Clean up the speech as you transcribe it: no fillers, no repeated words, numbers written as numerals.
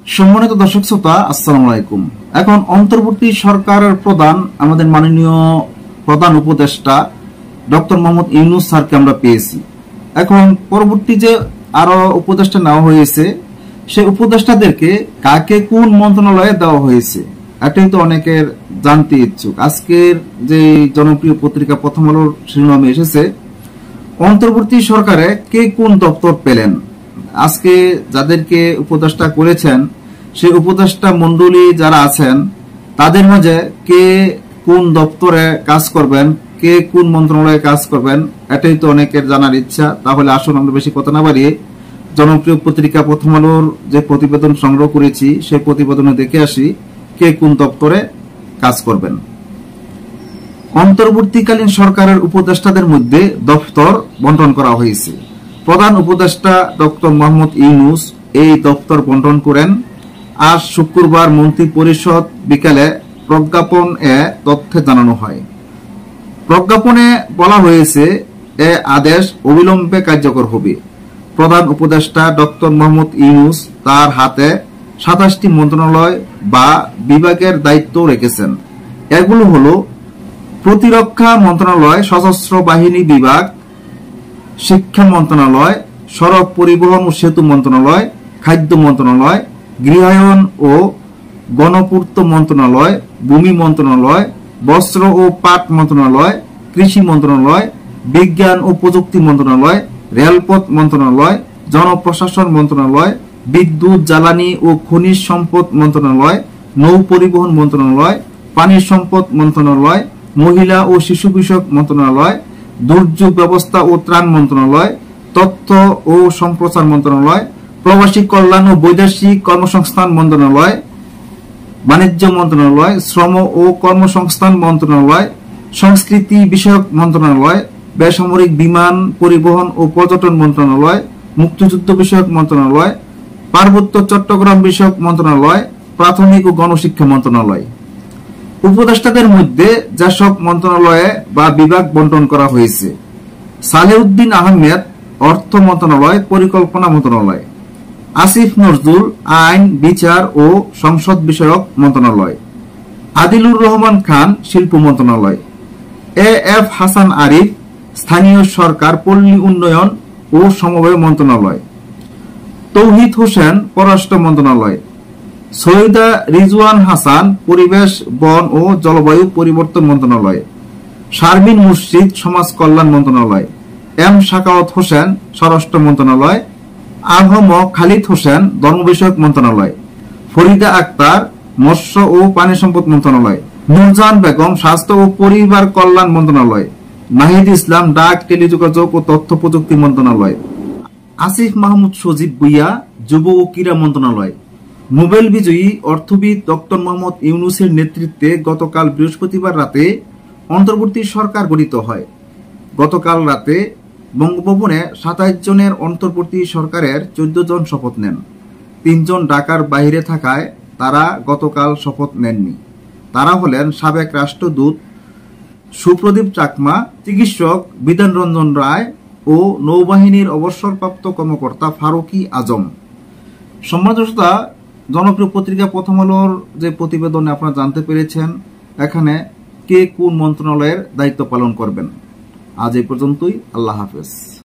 সম্মানিত দর্শক শ্রোতা, আসসালামু আলাইকুম। এখন অন্তর্বর্তী সরকারের প্রধান আমাদের মাননীয় প্রধান উপদেষ্টা ডক্টর মোহাম্মদ ইউনূস স্যারকে আমরা পেয়েছি। এখন পরবর্তী যে আরো উপদেষ্টা নেওয়া হয়েছে, সেই উপদেষ্টাদেরকে কাকে কোন মন্ত্রণালয়ে দেওয়া হয়েছে এটাই তো অনেকের জানতে ইচ্ছুক। আজকের যে জনপ্রিয় পত্রিকা প্রথম আলোর শিরোনামে এসেছে, অন্তর্বর্তী সরকারে কে কোন দপ্তর পেলেন। আজকে যাদেরকে উপদেষ্টা করেছেন, সেই উপদেষ্টা মন্ডলী যারা আছেন তাদের মাঝে কে কোন দপ্তরে কাজ করবেন, কে কোন মন্ত্রণালয়ে কাজ করবেন, এটাই তো অনেকের জানার ইচ্ছা। তাহলে আসুন আমরা বেশি কথা না বাড়িয়ে জনপ্রিয় পত্রিকা প্রথম আলোর যে প্রতিবেদন সংগ্রহ করেছি সেই প্রতিবেদনে দেখে আসি কে কোন দপ্তরে কাজ করবেন। অন্তর্বর্তীকালীন সরকারের উপদেষ্টাদের মধ্যে দপ্তর বন্টন করা হয়েছে। প্রধান উপদেষ্টা ডক্টর মোহাম্মদ ইউনূস এই দপ্তর বন্টন করেন। আজ শুক্রবার মন্ত্রী পরিষদ বিকেলে প্রজ্ঞাপন তথ্যে জানানো হয়। প্রজ্ঞাপনে বলা হয়েছে, এ আদেশ অবিলম্বে কার্যকর হবে। প্রধান উপদেষ্টা ডক্টর মোহাম্মদ ইউনূস তার হাতে ২৭টি মন্ত্রণালয় বা বিভাগের দায়িত্ব রেখেছেন। এগুলো হলো প্রতিরক্ষা মন্ত্রণালয়, সশস্ত্র বাহিনী বিভাগ, শিক্ষা মন্ত্রণালয়, সড়ক পরিবহন ও সেতু মন্ত্রণালয়, খাদ্য মন্ত্রণালয়, গৃহায়ন ও গণপূর্ত মন্ত্রণালয়, ভূমি মন্ত্রণালয়, বস্ত্র ও পাট মন্ত্রণালয়, কৃষি মন্ত্রণালয়, বিজ্ঞান ও প্রযুক্তি মন্ত্রণালয়, রেলপথ মন্ত্রণালয়, জনপ্রশাসন মন্ত্রণালয়, বিদ্যুৎ জ্বালানি ও খনিজ সম্পদ মন্ত্রণালয়, নৌ পরিবহন মন্ত্রণালয়, পানি সম্পদ মন্ত্রণালয়, মহিলা ও শিশু বিষয়ক মন্ত্রণালয়, দুর্যোগ ব্যবস্থা ও ত্রাণ মন্ত্রণালয়, তথ্য ও সম্প্রচার মন্ত্রণালয়, প্রবাসী কল্যাণ ও বৈদেশিক কর্মসংস্থান মন্ত্রণালয়, বাণিজ্য মন্ত্রণালয়, শ্রম ও কর্মসংস্থান মন্ত্রণালয়, সংস্কৃতি বিষয়ক মন্ত্রণালয়, বেসামরিক বিমান পরিবহন ও পর্যটন মন্ত্রণালয়, মুক্তিযুদ্ধ বিষয়ক মন্ত্রণালয়, পার্বত্য চট্টগ্রাম বিষয়ক মন্ত্রণালয়, প্রাথমিক ও গণশিক্ষা মন্ত্রণালয়। উপদেষ্টাদের মধ্যে যেসব মন্ত্রণালয়ে বা বিভাগ বন্টন করা হয়েছে: সালেউদ্দিন আহমেদ অর্থ মন্ত্রণালয়, পরিকল্পনা মন্ত্রণালয়; আসিফ নজরুল আইন, বিচার ও সংসদ বিষয়ক মন্ত্রণালয়; আদিলুর রহমান খান শিল্প মন্ত্রণালয়; এ এফ হাসান আরিফ স্থানীয় সরকার, পল্লী উন্নয়ন ও সমবায় মন্ত্রণালয়; তৌহিদ হোসেন পররাষ্ট্র মন্ত্রণালয়; সৈয়দা রিজওয়ান হাসান পরিবেশ, বন ও জলবায়ু পরিবর্তন মন্ত্রণালয়; শারমিন মুর্শিদ সমাজ কল্যাণ মন্ত্রণালয়; এম সাখাওয়াত হোসেন স্বরাষ্ট্র মন্ত্রণালয়; আহম খালিদ হোসেন ধর্ম বিষয়ক মন্ত্রণালয়; ফরিদা আক্তার মৎস্য ও পানি সম্পদ মন্ত্রণালয়; নূরজাহান বেগম স্বাস্থ্য ও পরিবার কল্যাণ মন্ত্রণালয়; নাহিদ ইসলাম ডাক, টেলিযোগাযোগ ও তথ্য প্রযুক্তি মন্ত্রণালয়; আসিফ মাহমুদ সজীব ভুইয়া যুব ও ক্রীড়া মন্ত্রণালয়। নোবেল বিজয়ী অর্থবিদ ডক্টর মোহাম্মদ ইউনূসের নেতৃত্বে গতকাল বৃহস্পতিবার রাতে অন্তর্বর্তী সরকার গঠিত হয়। গতকাল রাতে বঙ্গভবনে ২৭ জনের অন্তর্বর্তী সরকারের ১৪ জন শপথ নেন। ৩ জন ঢাকার বাইরে থাকায় তারা গতকাল শপথ নেননি। তারা হলেন সাবেক রাষ্ট্রদূত সুপ্রদীপ চাকমা, চিকিৎসক বিধান রঞ্জন রায় ও নৌবাহিনীর অবসরপ্রাপ্ত কর্মকর্তা ফারুকি আজম। সম্মানিত শ্রোতা, জনপ্রিয় পত্রিকা প্রথম আলোর যে প্রতিবেদনে আপনারা জানতে পেরেছেন এখানে কে কোন মন্ত্রণালয়ের দায়িত্ব পালন করবেন। আজ এই পর্যন্তই। আল্লাহ হাফেজ।